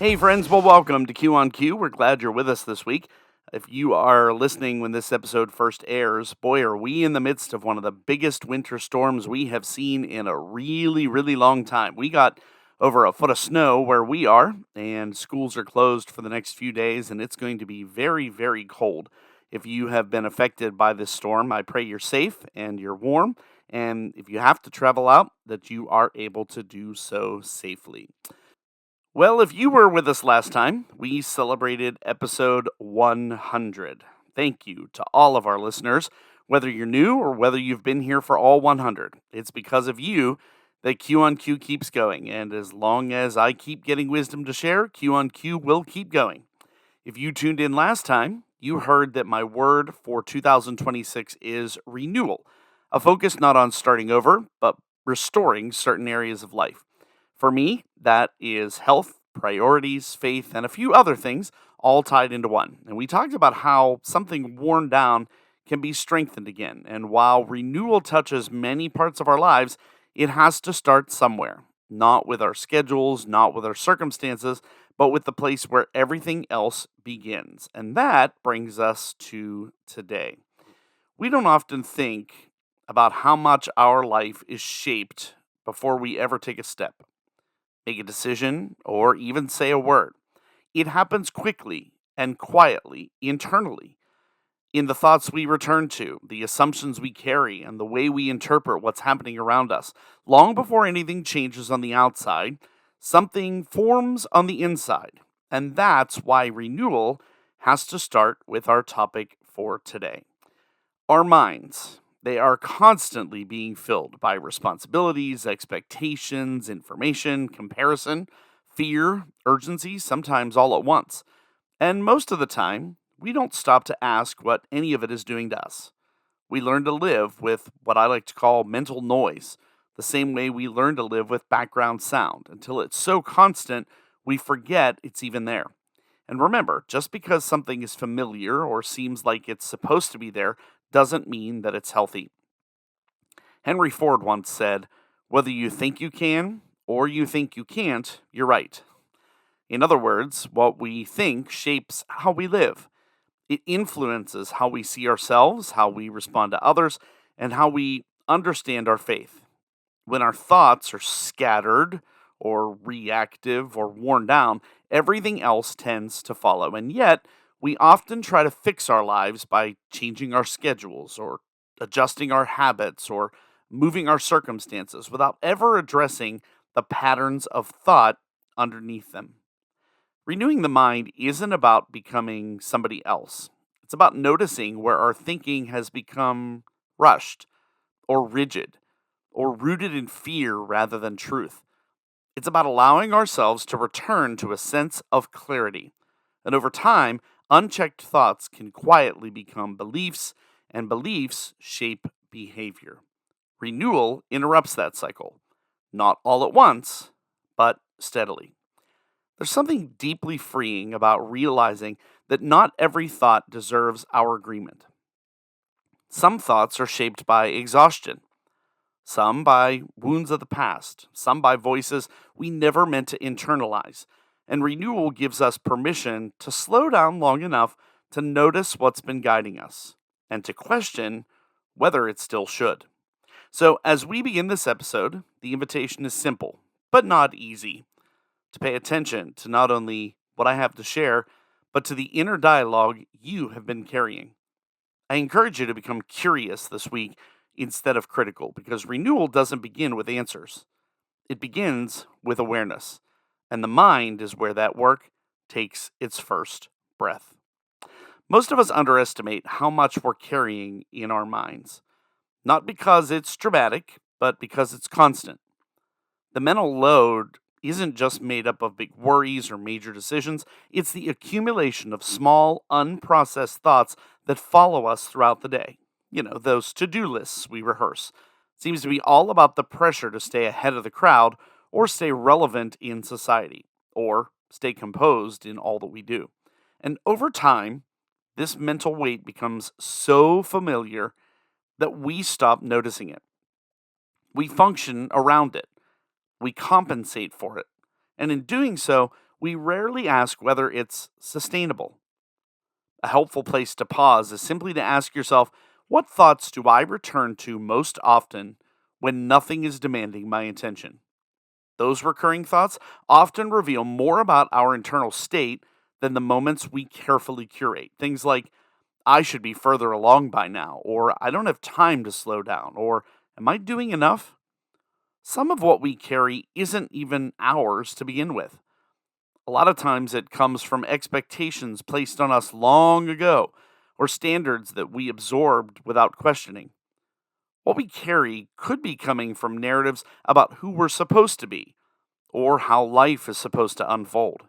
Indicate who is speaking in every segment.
Speaker 1: Hey, friends. Well, welcome to Q on Q. We're glad you're with us this week. If you are listening when this episode first airs, boy, are we in the midst of one of the biggest winter storms we have seen in a really, really long time. We got over a foot of snow where we are, and schools are closed for the next few days, and it's going to be very, very cold. If you have been affected by this storm, I pray you're safe and you're warm. And if you have to travel out, that you are able to do so safely. Well, if you were with us last time, we celebrated episode 100. Thank you to all of our listeners, whether you're new or whether you've been here for all 100. It's because of you that Q on Q keeps going, and as long as I keep getting wisdom to share, Q on Q will keep going. If you tuned in last time, you heard that my word for 2026 is renewal, a focus not on starting over, but restoring certain areas of life. For me, that is health, priorities, faith, and a few other things all tied into one. And we talked about how something worn down can be strengthened again. And while renewal touches many parts of our lives, it has to start somewhere. Not with our schedules, not with our circumstances, but with the place where everything else begins. And that brings us to today. We don't often think about how much our life is shaped before we ever take a step, make a decision, or even say a word. It happens quickly and quietly, internally, in the thoughts we return to, the assumptions we carry, and the way we interpret what's happening around us. Long before anything changes on the outside, something forms on the inside. And that's why renewal has to start with our topic for today. Our minds, they are constantly being filled by responsibilities, expectations, information, comparison, fear, urgency, sometimes all at once. And most of the time, we don't stop to ask what any of it is doing to us. We learn to live with what I like to call mental noise, the same way we learn to live with background sound until it's so constant we forget it's even there. And remember, just because something is familiar or seems like it's supposed to be there doesn't mean that it's healthy. Henry Ford once said, "Whether you think you can or you think you can't, you're right." In other words, what we think shapes how we live. It influences how we see ourselves, how we respond to others, and how we understand our faith. When our thoughts are scattered or reactive or worn down, everything else tends to follow. And yet, we often try to fix our lives by changing our schedules or adjusting our habits or moving our circumstances without ever addressing the patterns of thought underneath them. Renewing the mind isn't about becoming somebody else. It's about noticing where our thinking has become rushed or rigid or rooted in fear rather than truth. It's about allowing ourselves to return to a sense of clarity. And over time, unchecked thoughts can quietly become beliefs, and beliefs shape behavior. Renewal interrupts that cycle, not all at once, but steadily. There's something deeply freeing about realizing that not every thought deserves our agreement. Some thoughts are shaped by exhaustion, some by wounds of the past, some by voices we never meant to internalize. And renewal gives us permission to slow down long enough to notice what's been guiding us and to question whether it still should. So, as we begin this episode, the invitation is simple, but not easy, to pay attention to not only what I have to share, but to the inner dialogue you have been carrying. I encourage you to become curious this week instead of critical, because renewal doesn't begin with answers. It begins with awareness, and the mind is where that work takes its first breath. Most of us underestimate how much we're carrying in our minds, not because it's dramatic, but because it's constant. The mental load isn't just made up of big worries or major decisions, it's the accumulation of small, unprocessed thoughts that follow us throughout the day. Those to do lists we rehearse. Seems to be all about the pressure to stay ahead of the crowd, or stay relevant in society, or stay composed in all that we do. And over time, this mental weight becomes so familiar that we stop noticing it. We function around it, we compensate for it, and in doing so, we rarely ask whether it's sustainable. A helpful place to pause is simply to ask yourself, what thoughts do I return to most often when nothing is demanding my attention? Those recurring thoughts often reveal more about our internal state than the moments we carefully curate. Things like, I should be further along by now, or I don't have time to slow down, or am I doing enough? Some of what we carry isn't even ours to begin with. A lot of times it comes from expectations placed on us long ago, or standards that we absorbed without questioning. What we carry could be coming from narratives about who we're supposed to be, or how life is supposed to unfold.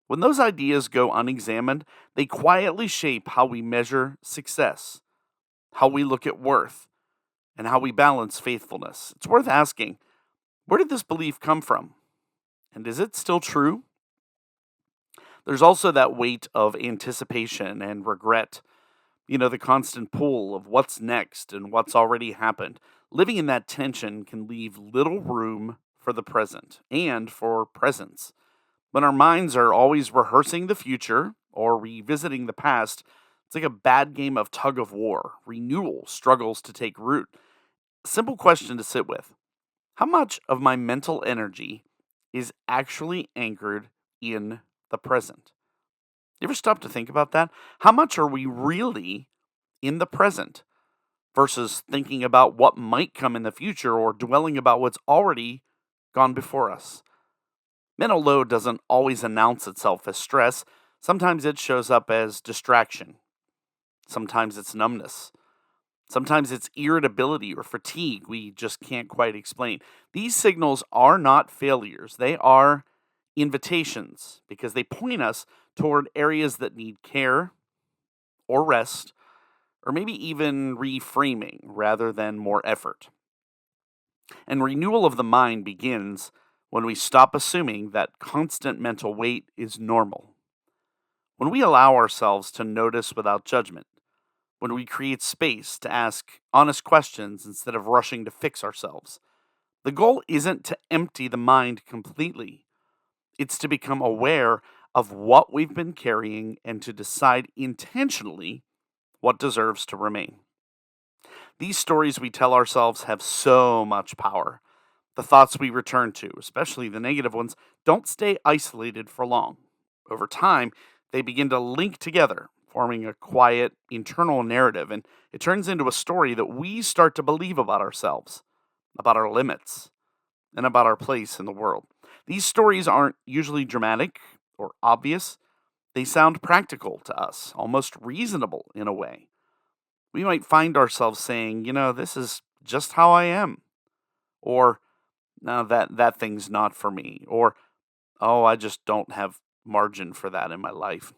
Speaker 1: When those ideas go unexamined, they quietly shape how we measure success, how we look at worth, and how we balance faithfulness. It's worth asking, where did this belief come from? And is it still true? There's also that weight of anticipation and regret, the constant pull of what's next and what's already happened. Living in that tension can leave little room for the present and for presence. When our minds are always rehearsing the future or revisiting the past, it's like a bad game of tug of war. Renewal struggles to take root. Simple question to sit with: how much of my mental energy is actually anchored in the present? You ever stop to think about that? How much are we really in the present versus thinking about what might come in the future or dwelling about what's already gone before us? Mental load doesn't always announce itself as stress. Sometimes it shows up as distraction. Sometimes it's numbness. Sometimes it's irritability or fatigue we just can't quite explain. These signals are not failures, they are invitations because they point us toward areas that need care or rest, or maybe even reframing rather than more effort. And renewal of the mind begins when we stop assuming that constant mental weight is normal. When we allow ourselves to notice without judgment, when we create space to ask honest questions instead of rushing to fix ourselves. The goal isn't to empty the mind completely, it's to become aware of what we've been carrying and to decide intentionally what deserves to remain. These stories we tell ourselves have so much power. The thoughts we return to, especially the negative ones, don't stay isolated for long. Over time, they begin to link together, forming a quiet internal narrative, and it turns into a story that we start to believe about ourselves, about our limits, and about our place in the world. These stories aren't usually dramatic or obvious. They sound practical to us, almost reasonable in a way. We might find ourselves saying, this is just how I am. Or, no, that thing's not for me. Or, oh, I just don't have margin for that in my life.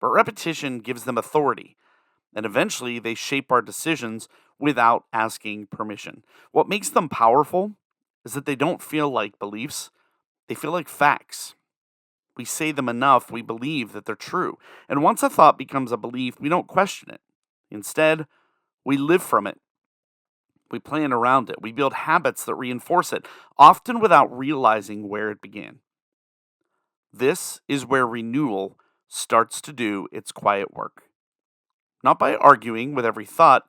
Speaker 1: But repetition gives them authority, and eventually they shape our decisions without asking permission. What makes them powerful is that they don't feel like beliefs, they feel like facts. We say them enough, we believe that they're true. And once a thought becomes a belief, we don't question it. Instead, we live from it. We plan around it. We build habits that reinforce it, often without realizing where it began. This is where renewal starts to do its quiet work. Not by arguing with every thought,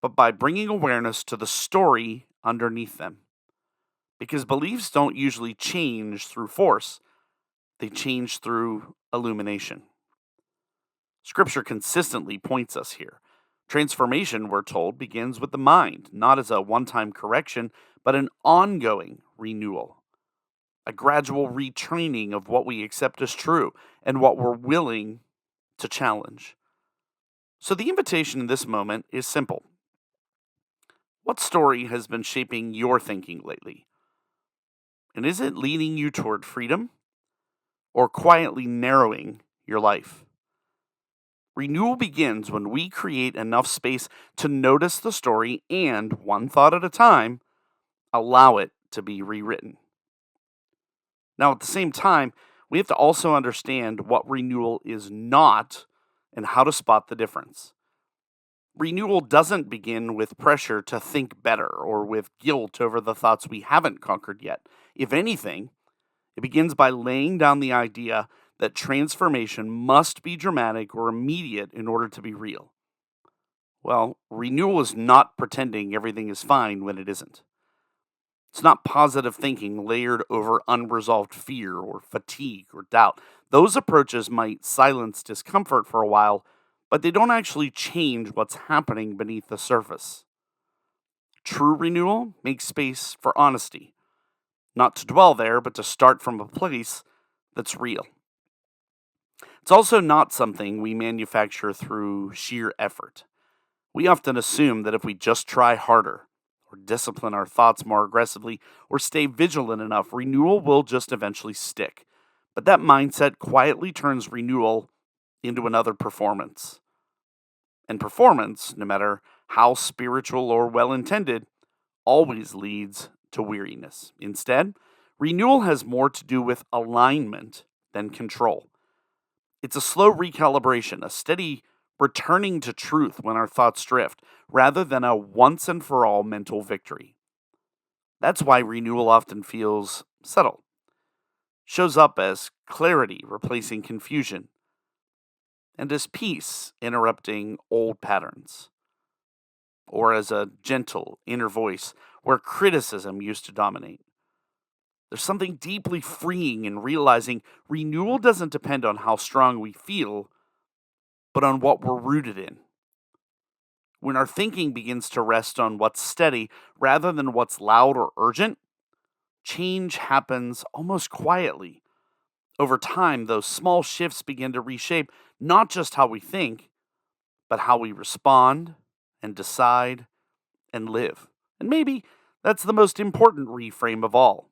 Speaker 1: but by bringing awareness to the story underneath them. Because beliefs don't usually change through force, they change through illumination. Scripture consistently points us here. Transformation, we're told, begins with the mind, not as a one time correction, but an ongoing renewal. A gradual retraining of what we accept as true and what we're willing to challenge. So the invitation in this moment is simple. What story has been shaping your thinking lately? And is it leading you toward freedom or quietly narrowing your life? Renewal begins when we create enough space to notice the story and, one thought at a time, allow it to be rewritten. Now, at the same time, we have to also understand what renewal is not and how to spot the difference. Renewal doesn't begin with pressure to think better or with guilt over the thoughts we haven't conquered yet. If anything, It begins by laying down the idea that transformation must be dramatic or immediate in order to be real. Well, renewal is not pretending everything is fine when it isn't. It's not positive thinking layered over unresolved fear or fatigue or doubt. Those approaches might silence discomfort for a while, but they don't actually change what's happening beneath the surface. True renewal makes space for honesty, not to dwell there, but to start from a place that's real. It's also not something we manufacture through sheer effort. We often assume that if we just try harder, or discipline our thoughts more aggressively, or stay vigilant enough, renewal will just eventually stick. But that mindset quietly turns renewal into another performance. And performance, no matter how spiritual or well intended, always leads to weariness. Instead, renewal has more to do with alignment than control. It's a slow recalibration, a steady returning to truth when our thoughts drift, rather than a once and for all mental victory. That's why renewal often feels subtle, shows up as clarity replacing confusion, and as peace interrupting old patterns, or as a gentle inner voice where criticism used to dominate. There's something deeply freeing in realizing renewal doesn't depend on how strong we feel, but on what we're rooted in. When our thinking begins to rest on what's steady rather than what's loud or urgent, change happens almost quietly. Over time, those small shifts begin to reshape not just how we think, but how we respond and decide and live. And maybe that's the most important reframe of all.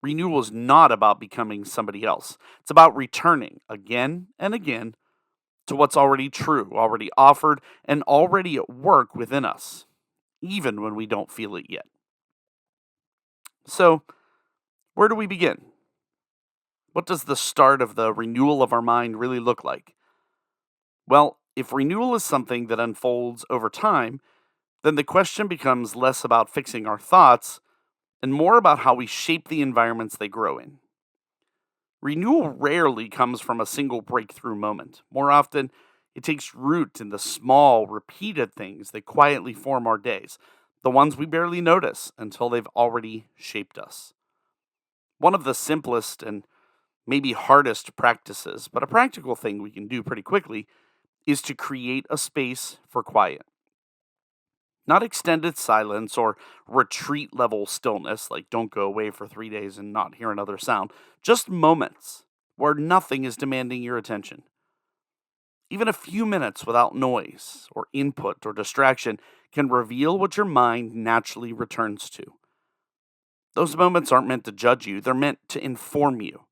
Speaker 1: Renewal is not about becoming somebody else, it's about returning again and again to what's already true, already offered, and already at work within us, even when we don't feel it yet. So, where do we begin? What does the start of the renewal of our mind really look like? Well, if renewal is something that unfolds over time, then the question becomes less about fixing our thoughts and more about how we shape the environments they grow in. Renewal rarely comes from a single breakthrough moment. More often, it takes root in the small, repeated things that quietly form our days, the ones we barely notice until they've already shaped us. One of the simplest and maybe hardest practices, but a practical thing we can do pretty quickly, is to create a space for quiet. Not extended silence or retreat level stillness, like don't go away for 3 days and not hear another sound. Just moments where nothing is demanding your attention. Even a few minutes without noise or input or distraction can reveal what your mind naturally returns to. Those moments aren't meant to judge you, they're meant to inform you.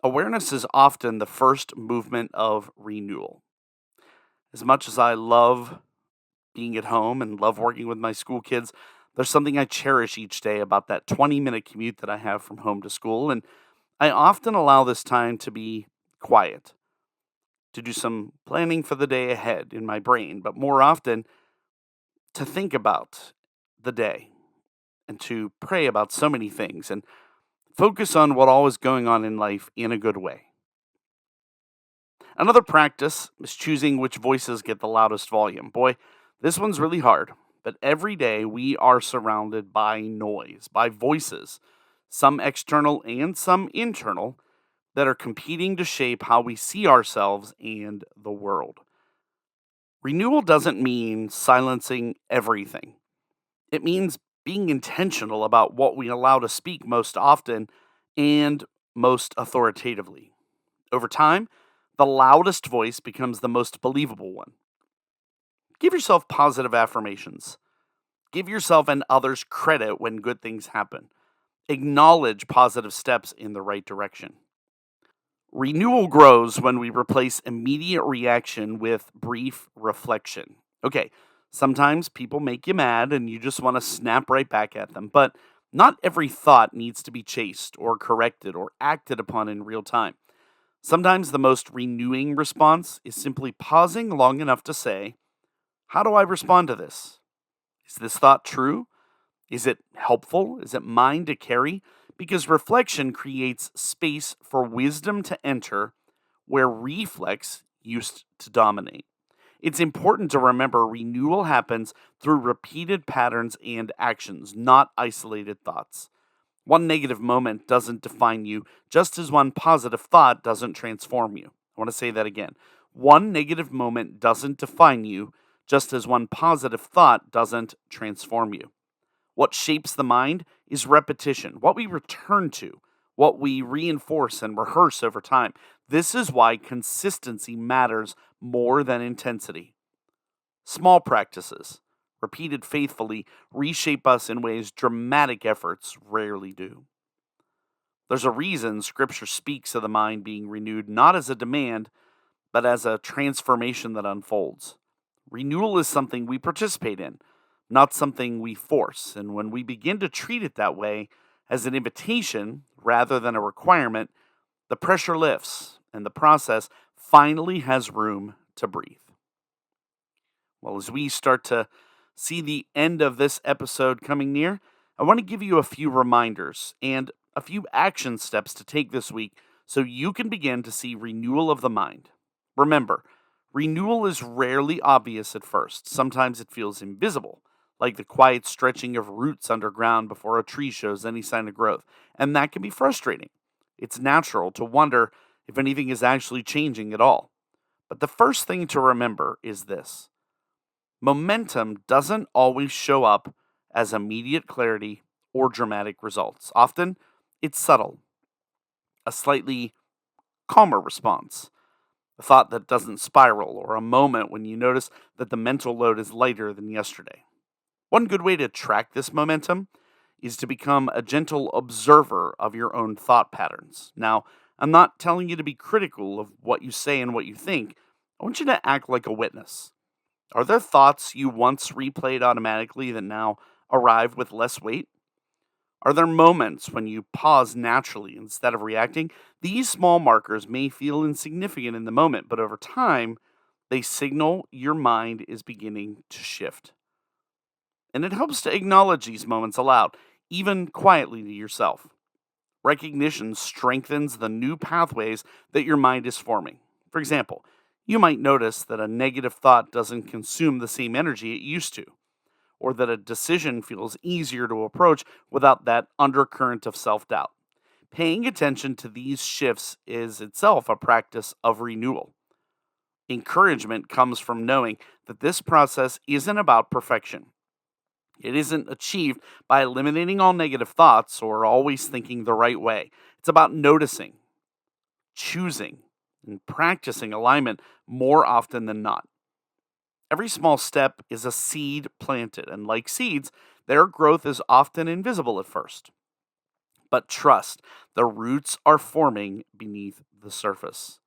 Speaker 1: Awareness is often the first movement of renewal. As much as I love being at home and love working with my school kids, there's something I cherish each day about that 20-minute commute that I have from home to school. And I often allow this time to be quiet, to do some planning for the day ahead in my brain, but more often to think about the day and to pray about so many things and focus on what all is going on in life in a good way. Another practice is choosing which voices get the loudest volume. Boy, this one's really hard, but every day we are surrounded by noise, by voices, some external and some internal, that are competing to shape how we see ourselves and the world. Renewal doesn't mean silencing everything, it means being intentional about what we allow to speak most often and most authoritatively. Over time, the loudest voice becomes the most believable one. Give yourself positive affirmations. Give yourself and others credit when good things happen. Acknowledge positive steps in the right direction. Renewal grows when we replace immediate reaction with brief reflection. Okay, sometimes people make you mad and you just want to snap right back at them, but not every thought needs to be chased or corrected or acted upon in real time. Sometimes the most renewing response is simply pausing long enough to say, how do I respond to this? Is this thought true? Is it helpful? Is it mine to carry? Because reflection creates space for wisdom to enter where reflex used to dominate. It's important to remember renewal happens through repeated patterns and actions, not isolated thoughts. One negative moment doesn't define you, just as one positive thought doesn't transform you. I want to say that again. One negative moment doesn't define you, just as one positive thought doesn't transform you. What shapes the mind is repetition, what we return to, what we reinforce and rehearse over time. This is why consistency matters more than intensity. Small practices, repeated faithfully, reshape us in ways dramatic efforts rarely do. There's a reason Scripture speaks of the mind being renewed not as a demand, but as a transformation that unfolds. Renewal is something we participate in, not something we force. And when we begin to treat it that way, as an invitation rather than a requirement, the pressure lifts and the process finally has room to breathe. Well, as we start to see the end of this episode coming near, I want to give you a few reminders and a few action steps to take this week so you can begin to see renewal of the mind. Remember, renewal is rarely obvious at first. Sometimes it feels invisible, like the quiet stretching of roots underground before a tree shows any sign of growth, and that can be frustrating. It's natural to wonder if anything is actually changing at all. But the first thing to remember is this: momentum doesn't always show up as immediate clarity or dramatic results. Often, it's subtle, a slightly calmer response, a thought that doesn't spiral, or a moment when you notice that the mental load is lighter than yesterday. One good way to track this momentum is to become a gentle observer of your own thought patterns. Now, I'm not telling you to be critical of what you say and what you think. I want you to act like a witness. Are there thoughts you once replayed automatically that now arrive with less weight? Are there moments when you pause naturally instead of reacting? These small markers may feel insignificant in the moment, but over time, they signal your mind is beginning to shift. And it helps to acknowledge these moments aloud, even quietly to yourself. Recognition strengthens the new pathways that your mind is forming. For example, you might notice that a negative thought doesn't consume the same energy it used to, or that a decision feels easier to approach without that undercurrent of self doubt. Paying attention to these shifts is itself a practice of renewal. Encouragement comes from knowing that this process isn't about perfection. It isn't achieved by eliminating all negative thoughts or always thinking the right way. It's about noticing, choosing, and practicing alignment more often than not. Every small step is a seed planted, and like seeds, their growth is often invisible at first. But trust, the roots are forming beneath the surface.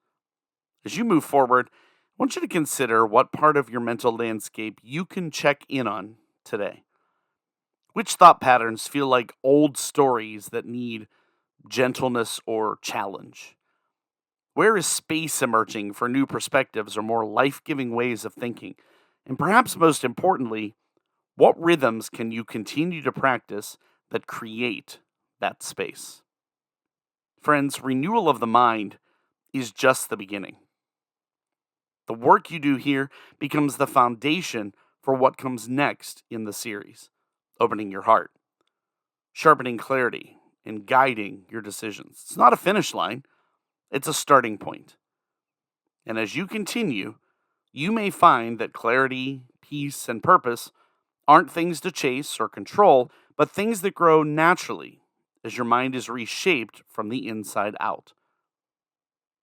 Speaker 1: As you move forward, I want you to consider what part of your mental landscape you can check in on today. Which thought patterns feel like old stories that need gentleness or challenge? Where is space emerging for new perspectives or more life giving ways of thinking? And perhaps most importantly, what rhythms can you continue to practice that create that space? Friends, renewal of the mind is just the beginning. The work you do here becomes the foundation for what comes next in the series: opening your heart, sharpening clarity, and guiding your decisions. It's not a finish line, it's a starting point. And as you continue, you may find that clarity, peace, and purpose aren't things to chase or control, but things that grow naturally as your mind is reshaped from the inside out.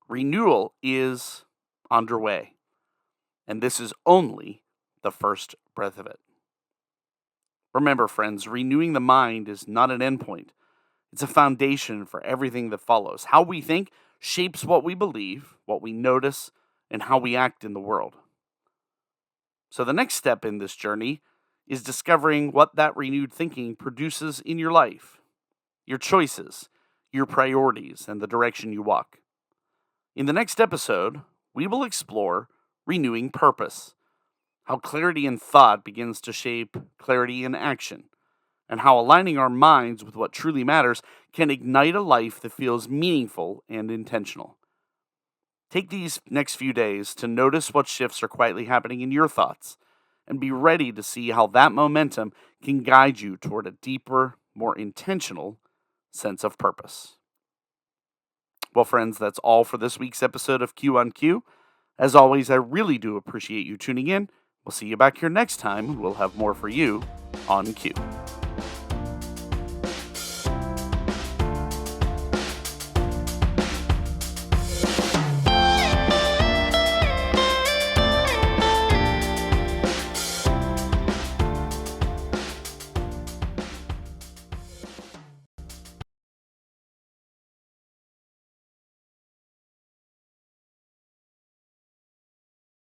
Speaker 1: Renewal is underway, and this is only the first breath of it. Remember, friends, renewing the mind is not an endpoint. It's a foundation for everything that follows. How we think shapes what we believe, what we notice, and how we act in the world. So the next step in this journey is discovering what that renewed thinking produces in your life, your choices, your priorities, and the direction you walk. In the next episode, we will explore renewing purpose, how clarity in thought begins to shape clarity in action, and how aligning our minds with what truly matters can ignite a life that feels meaningful and intentional. Take these next few days to notice what shifts are quietly happening in your thoughts and be ready to see how that momentum can guide you toward a deeper, more intentional sense of purpose. Well, friends, that's all for this week's episode of Q on Q. As always, I really do appreciate you tuning in. We'll see you back here next time. We'll have more for you on Q.